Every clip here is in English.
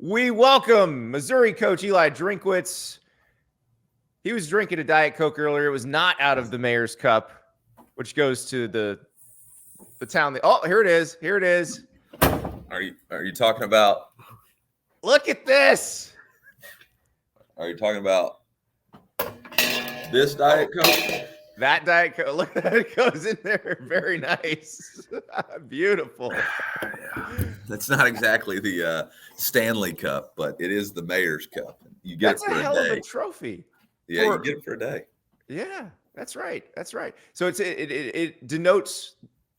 We welcome Missouri coach Eliah Drinkwitz. He was drinking a Diet Coke earlier. It was not out of the Mayor's Cup, which goes to the town. Oh, here it is. Here it is. Are you talking about? Look at this. Are you talking about this Diet Coke? That Diet Coke. Look, it goes in there. Very nice. Beautiful. That's not exactly the Stanley Cup, but it is the Mayor's Cup. You get That's it for a hell day. of a trophy. Yeah, you get it for a day. Yeah, that's right. That's right. So it denotes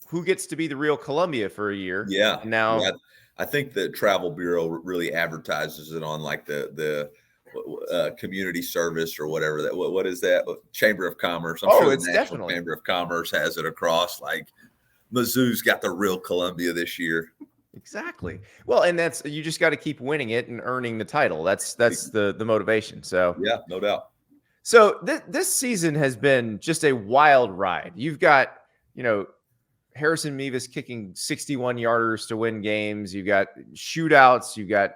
who gets to be the real Columbia for a year. Yeah. Now, yeah, I think the Travel Bureau really advertises it on like the community service or whatever that. What is that? Chamber of Commerce. I'm sure it's the National definitely Chamber of Commerce has it across. Like Mizzou's got the real Columbia this year. Exactly. Well, and that's you just got to keep winning it and earning the title. That's the motivation. So yeah, no doubt. So this season has been just a wild ride. You've got, Harrison Mevis kicking 61-yarders to win games. You've got shootouts. You've got,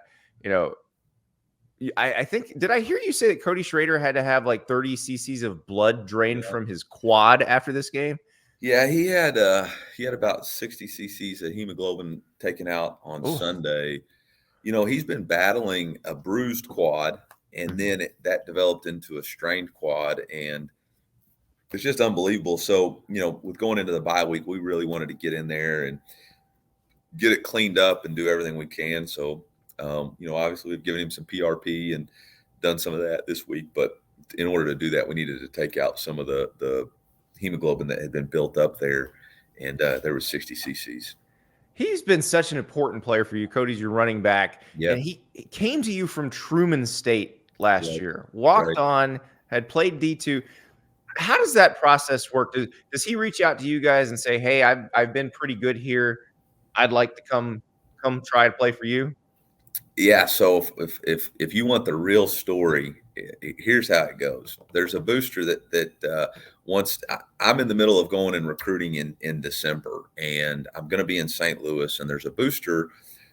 I think, did I hear you say that Cody Schrader had to have like 30 cc's of blood drained from his quad after this game? Yeah, he had about 60 cc's of hemoglobin taken out on Sunday. He's been battling a bruised quad, and then that developed into a strained quad, and it's just unbelievable. So, with going into the bye week, we really wanted to get in there and get it cleaned up and do everything we can. So, obviously we've given him some PRP and done some of that this week, but in order to do that, we needed to take out some of the hemoglobin that had been built up there, and there was 60 cc's. He's been such an important player for you. Cody's your running back. Yeah. And he came to you from Truman State last year, walked on, had played D2. How does that process work? Does he reach out to you guys and say, hey, I've been pretty good here. I'd like to come try to play for you? Yeah. So if you want the real story, here's how it goes. There's a booster that wants. I'm in the middle of going and recruiting in December, and I'm going to be in St. Louis, and there's a booster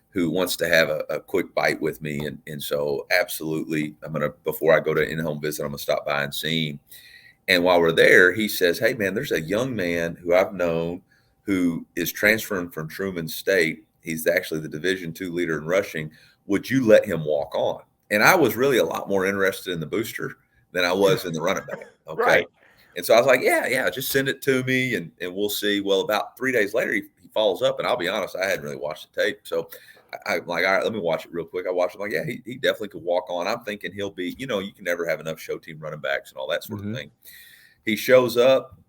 who wants to have a quick bite with me, and so absolutely, before I go to in-home visit, I'm gonna stop by and see him. And while we're there, he says, "Hey man, there's a young man who I've known who is transferring from Truman State. He's actually the Division II leader in rushing. Would you let him walk on?" And I was really a lot more interested in the booster than I was in the running back. Okay. Right. And so I was like, yeah, just send it to me and we'll see. Well, about 3 days later, he follows up, and I'll be honest, I hadn't really watched the tape. So I'm like, all right, let me watch it real quick. I watched it. I'm like, yeah, he definitely could walk on. I'm thinking he'll be, you can never have enough show team running backs and all that sort of thing. He shows up,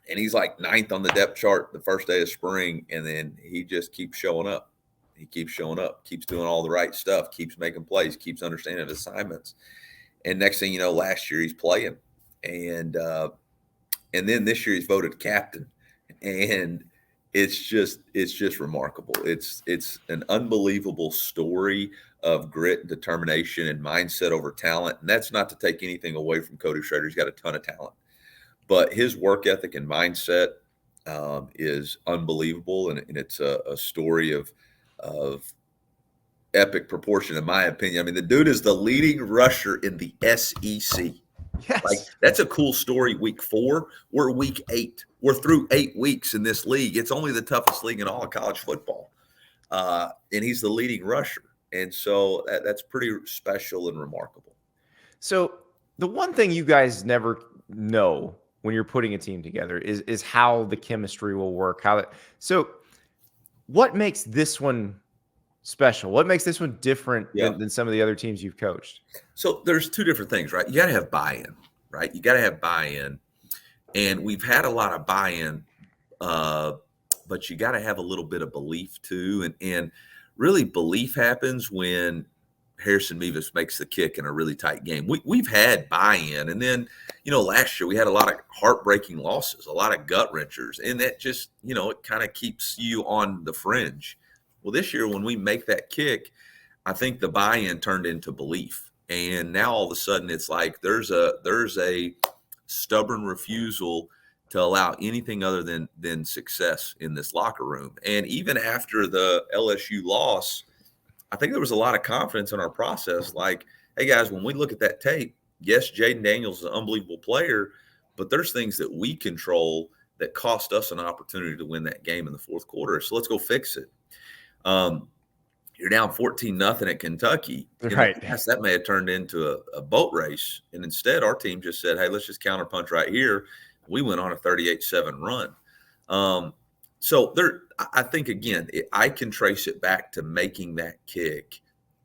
and he's like 9th on the depth chart the first day of spring, and then he just keeps showing up. He keeps showing up, keeps doing all the right stuff, keeps making plays, keeps understanding assignments. And next thing you know, last year he's playing. And then this year he's voted captain. And it's just remarkable. It's an unbelievable story of grit and determination and mindset over talent. And that's not to take anything away from Cody Schrader. He's got a ton of talent. But his work ethic and mindset is unbelievable. And it's a story of epic proportion, in my opinion. I mean, the dude is the leading rusher in the SEC. Yes. Like, that's a cool story. Week 4, we're week 8. We're through 8 weeks in this league. It's only the toughest league in all of college football. And he's the leading rusher. And so that's pretty special and remarkable. So the one thing you guys never know when you're putting a team together is how the chemistry will work. So what makes this one special? What makes this one different than some of the other teams you've coached? So there's 2 different things, right? You got to have buy-in, right? You got to have buy-in. And we've had a lot of buy-in, but you got to have a little bit of belief too. And really belief happens when Harrison Mevis makes the kick in a really tight game. We've had buy-in. And then, last year we had a lot of heartbreaking losses, a lot of gut wrenchers. And that just, it kind of keeps you on the fringe. Well, this year when we make that kick, I think the buy-in turned into belief. And now all of a sudden it's like there's a stubborn refusal to allow anything other than success in this locker room. And even after the LSU loss, I think there was a lot of confidence in our process. Like, hey guys, when we look at that tape, yes, Jaden Daniels is an unbelievable player, but there's things that we control that cost us an opportunity to win that game in the fourth quarter. So let's go fix it. You're down 14-0 at Kentucky. In the Right. past, that may have turned into a boat race. And instead, our team just said, hey, let's just counterpunch right here. We went on a 38-7 run. So there, I think, again, I can trace it back to making that kick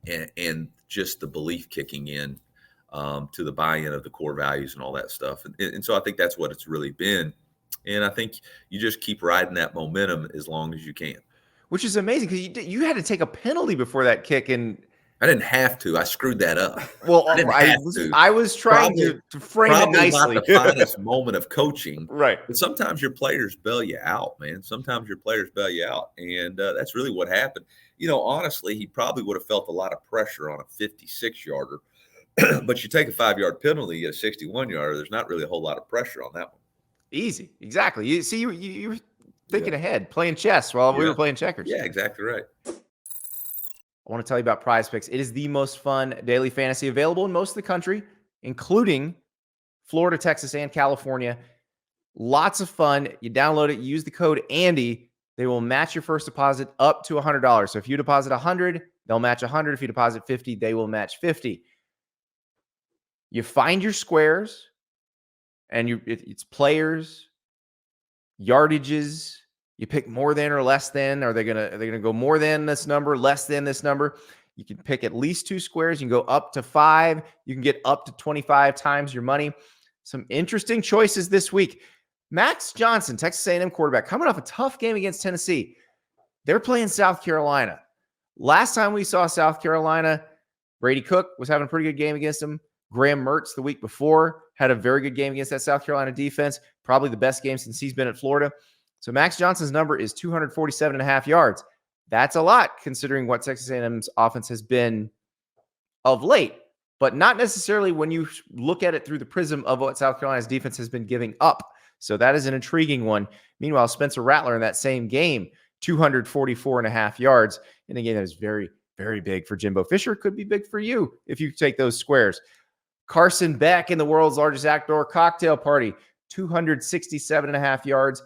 and just the belief kicking in to the buy-in of the core values and all that stuff. And so I think that's what it's really been. And I think you just keep riding that momentum as long as you can. Which is amazing because you had to take a penalty before that kick, and I didn't have to. I screwed that up. well, I was trying to frame it nicely. Not the finest moment of coaching, right? But sometimes your players bail you out, man. Sometimes your players bail you out, and that's really what happened. Honestly, he probably would have felt a lot of pressure on a 56-yarder, but you take a 5-yard penalty, you get a 61-yarder. There's not really a whole lot of pressure on that one. Easy, exactly. You see, you were thinking ahead, playing chess while we were playing checkers. Yeah, exactly right. I want to tell you about Prize Picks. It is the most fun daily fantasy available in most of the country, including Florida, Texas, and California. Lots of fun. You download it, you use the code Andy. They will match your first deposit up to $100. So if you deposit $100, they'll match $100. If you deposit $50, they will match $50. You find your squares, and it's players, yardages. You pick more than or less than. Are they gonna go more than this number, less than this number? You can pick at least 2 squares. You can go up to 5. You can get up to 25 times your money. Some interesting choices this week. Max Johnson, Texas A&M quarterback, coming off a tough game against Tennessee. They're playing South Carolina. Last time we saw South Carolina, Brady Cook was having a pretty good game against them. Graham Mertz the week before had a very good game against that South Carolina defense. Probably the best game since he's been at Florida. So Max Johnson's number is 247.5 yards. That's a lot considering what Texas A&M's offense has been of late, but not necessarily when you look at it through the prism of what South Carolina's defense has been giving up. So that is an intriguing one. Meanwhile, Spencer Rattler in that same game, 244.5 yards in a game that is very, very big for Jimbo Fisher. Could be big for you if you take those squares. Carson Beck in the world's largest outdoor cocktail party, 267.5 yards.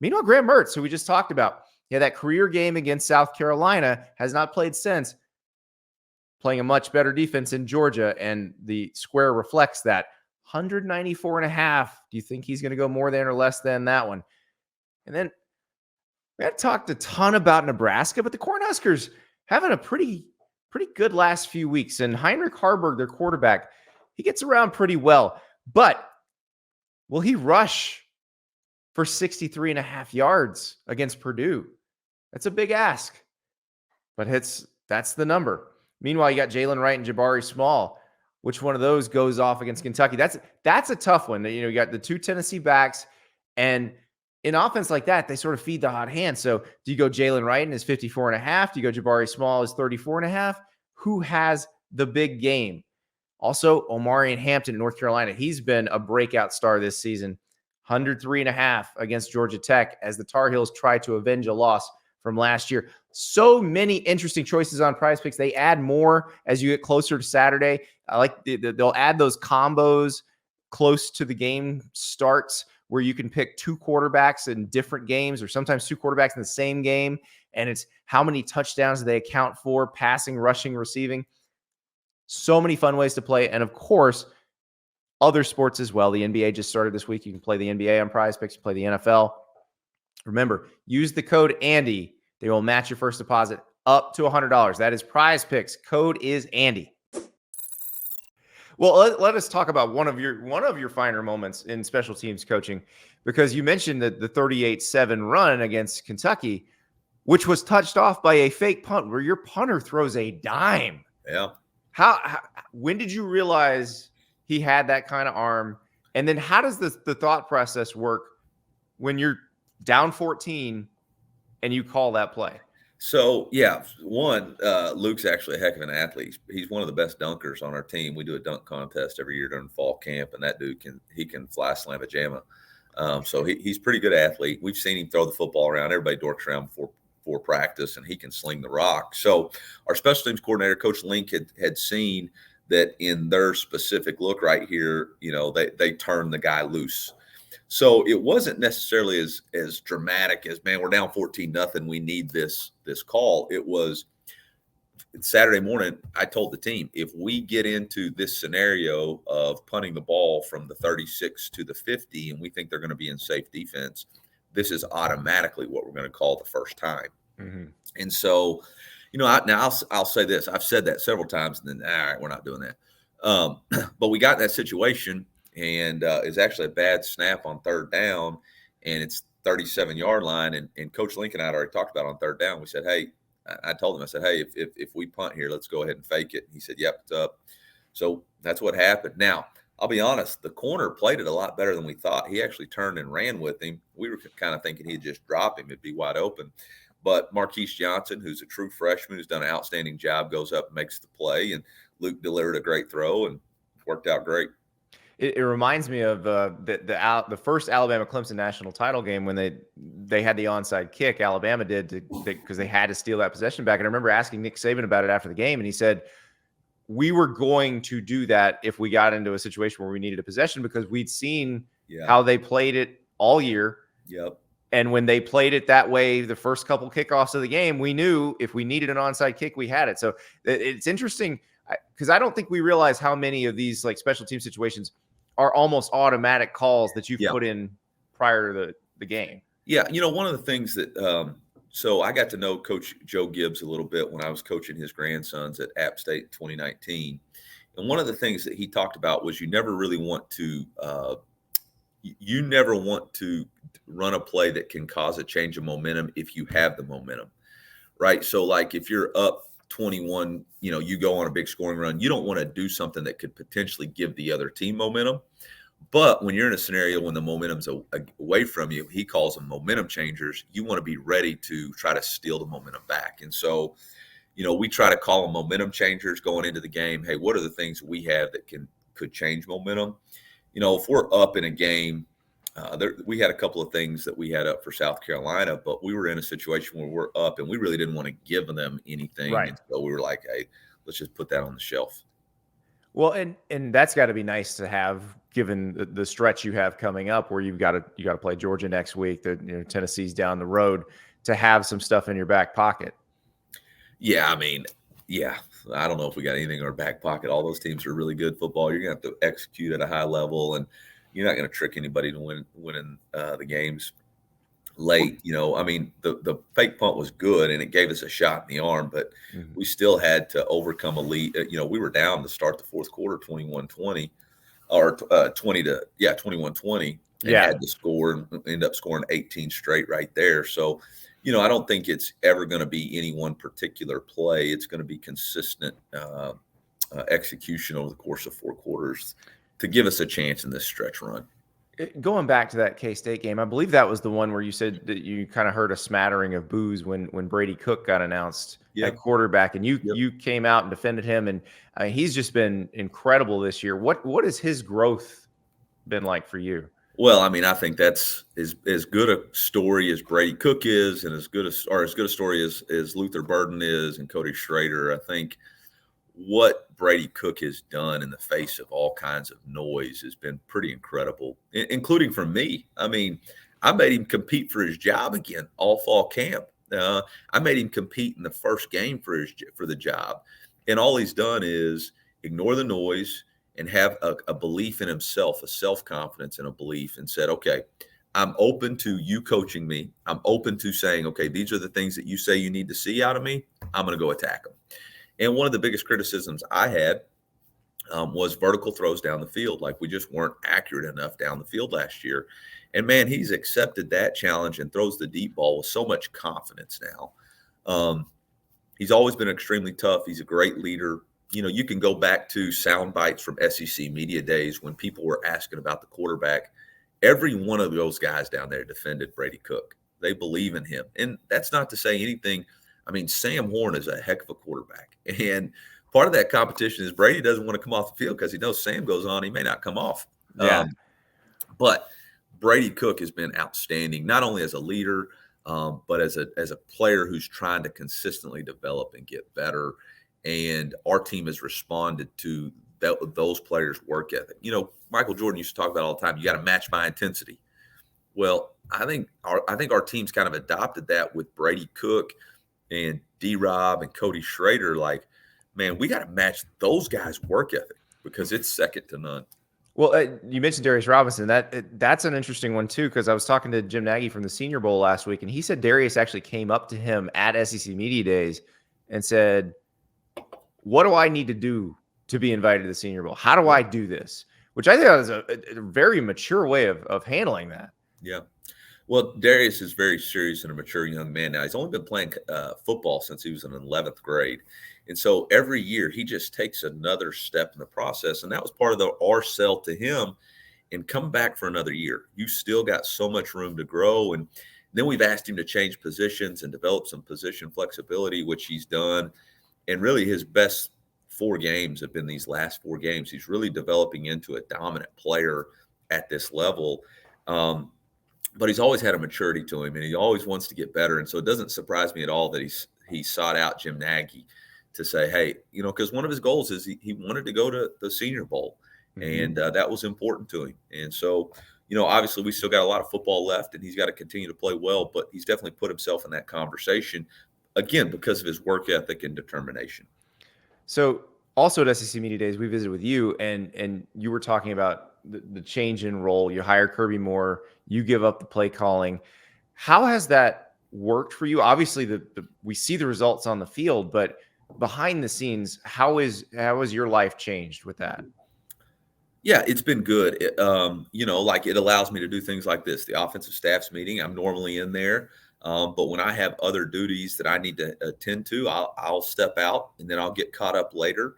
Meanwhile, Graham Mertz, who we just talked about, that career game against South Carolina, has not played since, playing a much better defense in Georgia, and the square reflects that. 194.5. Do you think he's going to go more than or less than that one? And then we had talked a ton about Nebraska, but the Cornhuskers having a pretty good last few weeks. And Heinrich Harburg, their quarterback, he gets around pretty well. But will he rush for 63.5 yards against Purdue? That's a big ask, but that's the number. Meanwhile, you got Jalen Wright and Jabari Small. Which one of those goes off against Kentucky? That's a tough one. You got the 2 Tennessee backs, and in offense like that, they sort of feed the hot hand. So do you go Jalen Wright and his 54.5? Do you go Jabari Small as 34.5? Who has the big game? Also, Omarion Hampton in North Carolina. He's been a breakout star this season. 103.5 against Georgia Tech as the Tar Heels try to avenge a loss from last year. So many interesting choices on Prize Picks. They add more as you get closer to Saturday. I like they'll add those combos close to the game starts where you can pick 2 quarterbacks in different games, or sometimes 2 quarterbacks in the same game. And it's how many touchdowns do they account for, passing, rushing, receiving. So many fun ways to play. And of course, other sports as well. The NBA just started this week. You can play the NBA on Prize Picks, play the NFL. Remember, use the code Andy. They will match your first deposit up to $100. That is Prize Picks. Code is Andy. Well, let us talk about one of your finer moments in special teams coaching, because you mentioned the 38-7 run against Kentucky, which was touched off by a fake punt where your punter throws a dime. Yeah. When did you realize he had that kind of arm? And then how does the thought process work when you're down 14 and you call that play? So, yeah, Luke's actually a heck of an athlete. He's one of the best dunkers on our team. We do a dunk contest every year during fall camp, and that dude can fly slam a jamma. So he's a pretty good athlete. We've seen him throw the football around. Everybody dorks around before before practice, and he can sling the rock. So our special teams coordinator, Coach Link, had seen that in their specific look right here, they turned the guy loose. So it wasn't necessarily as dramatic as, man, we're down 14-0. We need this call. It was Saturday morning. I told the team, if we get into this scenario of punting the ball from the 36 to the 50, and we think they're going to be in safe defense, this is automatically what we're going to call the first time. Mm-hmm. And so, I'll say this. I've said that several times, and then, all right, we're not doing that. But we got in that situation, and it's actually a bad snap on third down, and it's 37-yard line. And Coach Lincoln and I had already talked about it on third down. We said, hey, I told him, I said, hey, if we punt here, let's go ahead and fake it. He said, yep, it's up. So that's what happened. Now, I'll be honest, the corner played it a lot better than we thought. He actually turned and ran with him. We were kind of thinking he'd just drop him. It'd be wide open. But Marquise Johnson, who's a true freshman, who's done an outstanding job, goes up and makes the play. And Luke delivered a great throw and worked out great. It reminds me of the first Alabama-Clemson national title game when they had the onside kick. Alabama did because they had to steal that possession back. And I remember asking Nick Saban about it after the game, and he said, we were going to do that if we got into a situation where we needed a possession because we'd seen how they played it all year. Yep. And when they played it that way, the first couple kickoffs of the game, we knew if we needed an onside kick, we had it. So it's interesting because I don't think we realize how many of these like special team situations are almost automatic calls that you've put in prior to the game. Yeah. One of the things that so I got to know Coach Joe Gibbs a little bit when I was coaching his grandsons at App State in 2019. And one of the things that he talked about was you never want to run a play that can cause a change of momentum if you have the momentum, right? So like if you're up 21, you go on a big scoring run, you don't want to do something that could potentially give the other team momentum. But when you're in a scenario when the momentum's away from you, he calls them momentum changers. You want to be ready to try to steal the momentum back. And so, we try to call them momentum changers going into the game. Hey, what are the things we have that could change momentum? If we're up in a game, we had a couple of things that we had up for South Carolina, but we were in a situation where we're up and we really didn't want to give them anything. Right. And so we were like, hey, let's just put that on the shelf. Well, and that's got to be nice to have, given the stretch you have coming up, where you got to play Georgia next week. Tennessee's down the road, to have some stuff in your back pocket. Yeah, I don't know if we got anything in our back pocket. All those teams are really good football. You're gonna have to execute at a high level, and you're not going to trick anybody to winning the games late. The fake punt was good and it gave us a shot in the arm, but we still had to overcome a lead. We were down to start the fourth quarter 21-20 or 21-20 and had to score and end up scoring 18 straight right there. So, I don't think it's ever going to be any one particular play. It's going to be consistent execution over the course of 4 quarters to give us a chance in this stretch run. Going back to that K-State game, I believe that was the one where you said that you kind of heard a smattering of boos when Brady Cook got announced at quarterback, and you came out and defended him, and he's just been incredible this year. What has his growth been like for you? Well, I think that's as good a story as Brady Cook is, and as good a story as Luther Burden is and Cody Schrader. I think what Brady Cook has done in the face of all kinds of noise has been pretty incredible, including from me. I made him compete for his job again all fall camp. I made him compete in the first game for the job. And all he's done is ignore the noise and have a belief in himself, a self-confidence and a belief, and said, okay, I'm open to you coaching me. I'm open to saying, okay, these are the things that you say you need to see out of me. I'm going to go attack them. And one of the biggest criticisms I had was vertical throws down the field. Like, we just weren't accurate enough down the field last year. And, man, he's accepted that challenge and throws the deep ball with so much confidence now. He's always been extremely tough. He's a great leader. You can go back to sound bites from SEC media days when people were asking about the quarterback. Every one of those guys down there defended Brady Cook. They believe in him. And that's not to say anything. Sam Horn is a heck of a quarterback. And part of that competition is Brady doesn't want to come off the field because he knows Sam goes on, he may not come off. Yeah. But Brady Cook has been outstanding, not only as a leader, but as a player who's trying to consistently develop and get better, and our team has responded to those players' work ethic. Michael Jordan used to talk about all the time. You got to match my intensity. Well, I think our team's kind of adopted that with Brady Cook and D-Rob and Cody Schrader. Like, man, we got to match those guys' work ethic because it's second to none. Well, you mentioned Darius Robinson. That's an interesting one too, because I was talking to Jim Nagy from the Senior Bowl last week, and he said Darius actually came up to him at SEC Media Days and said, "What do I need to do to be invited to the Senior Bowl? How do I do this?" Which I think is a very mature way of handling that. Yeah. Well, Darius is very serious and a mature young man now. He's only been playing football since he was in 11th grade. And so every year he just takes another step in the process. And that was part of our sell to him, and come back for another year. You still got so much room to grow. And then we've asked him to change positions and develop some position flexibility, which he's done. And really his best 4 games have been these last 4 games. He's really developing into a dominant player at this level. But he's always had a maturity to him, and he always wants to get better. And so it doesn't surprise me at all that he sought out Jim Nagy to say, hey, because one of his goals is he wanted to go to the Senior Bowl, and that was important to him. And so, obviously we still got a lot of football left, and he's got to continue to play well, but he's definitely put himself in that conversation, again, because of his work ethic and determination. So also at SEC Media Days, we visited with you, and you were talking about the change in role. You hire Kirby Moore, you give up the play calling. How has that worked for you? Obviously, we see the results on the field, but behind the scenes, how has your life changed with that? Yeah, it's been good. It allows me to do things like this. The offensive staff's meeting, I'm normally in there. But when I have other duties that I need to attend to, I'll step out, and then I'll get caught up later.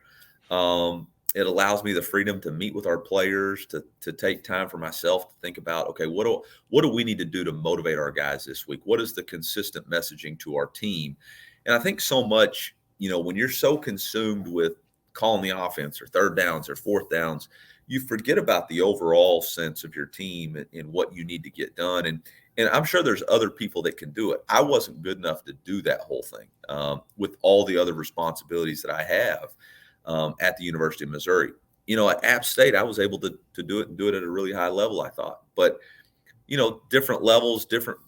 It allows me the freedom to meet with our players, to take time for myself to think about, okay, what do we need to do to motivate our guys this week? What is the consistent messaging to our team? And I think so much, when you're so consumed with calling the offense or third downs or fourth downs, you forget about the overall sense of your team and what you need to get done. And I'm sure there's other people that can do it. I wasn't good enough to do that whole thing with all the other responsibilities that I have at the University of Missouri. At App State, I was able to do it and do it at a really high level, I thought. But, different levels, different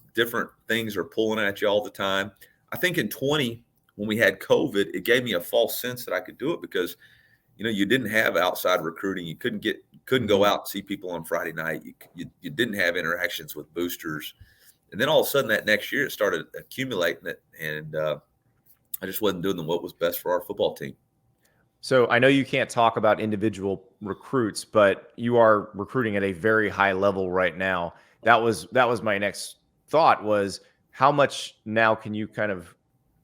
things are pulling at you all the time. I think in 20, when we had COVID, it gave me a false sense that I could do it because, you didn't have outside recruiting. You couldn't go out and see people on Friday night. You didn't have interactions with boosters. And then all of a sudden that next year it started accumulating it. And I just wasn't doing what was best for our football team. So I know you can't talk about individual recruits, but you are recruiting at a very high level right now. That was my next thought, was how much now can you kind of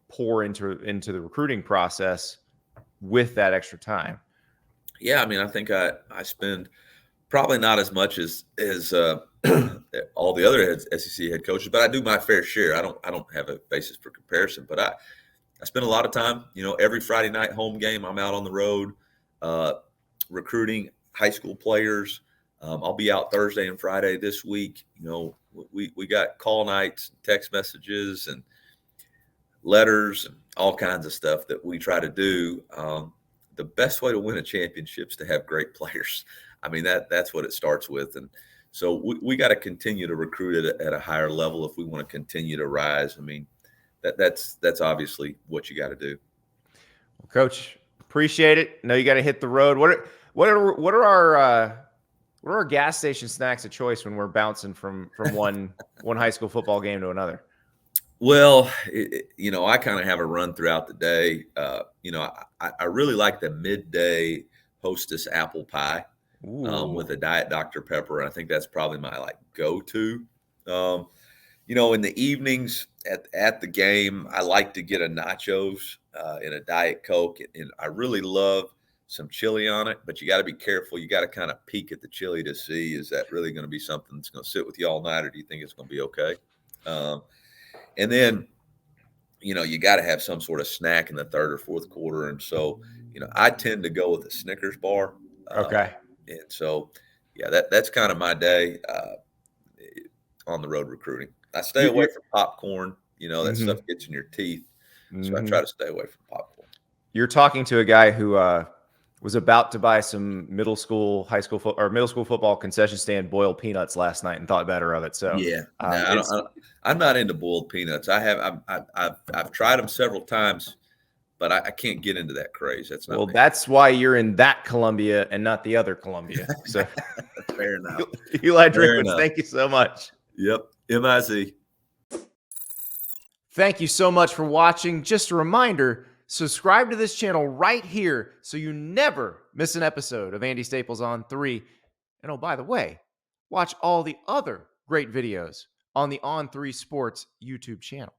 pour into the recruiting process with that extra time? Yeah, I mean, I think I spend probably not as much as all the other SEC head coaches, but I do my fair share. I don't have a basis for comparison, but I spend a lot of time, every Friday night home game, I'm out on the road recruiting high school players. I'll be out Thursday and Friday this week. We got call nights, text messages, and letters, and all kinds of stuff that we try to do. The best way to win a championship is to have great players. I mean, that's what it starts with. And so we got to continue to recruit at a higher level if we want to continue to rise. I mean, that's obviously what you got to do. Well, Coach, appreciate it. Know you got to hit the road. What are our gas station snacks of choice when we're bouncing from one high school football game to another? Well, I kind of have a run throughout the day. I really like the midday Hostess apple pie with a Diet Dr. Pepper. I think that's probably my go-to. In the evenings at the game, I like to get a nachos and a Diet Coke, and I really love some chili on it. But you got to be careful. You got to kind of peek at the chili to see, is that really going to be something that's going to sit with you all night, or do you think it's going to be okay? And then, you got to have some sort of snack in the third or fourth quarter. And so, I tend to go with a Snickers bar. Okay. And so, yeah, that's kind of my day on the road recruiting. I stay away from popcorn. That Mhm. stuff gets in your teeth. So I try Mhm. to stay away from popcorn. You're talking to a guy who was about to buy some middle school football concession stand boiled peanuts last night and thought better of it. So Yeah. No, it's I'm not into boiled peanuts. I've tried them several times, but I can't get into that craze. That's not well, me. that's why you're in that Columbia and not the other Columbia. So Fair enough. Eli Fair Drinkwitz, enough. thank you so much. Yep. MIZ. Thank you so much for watching. Just a reminder, subscribe to this channel right here so you never miss an episode of Andy Staples on 3. And oh, by the way, watch all the other great videos on the On3 Sports YouTube channel.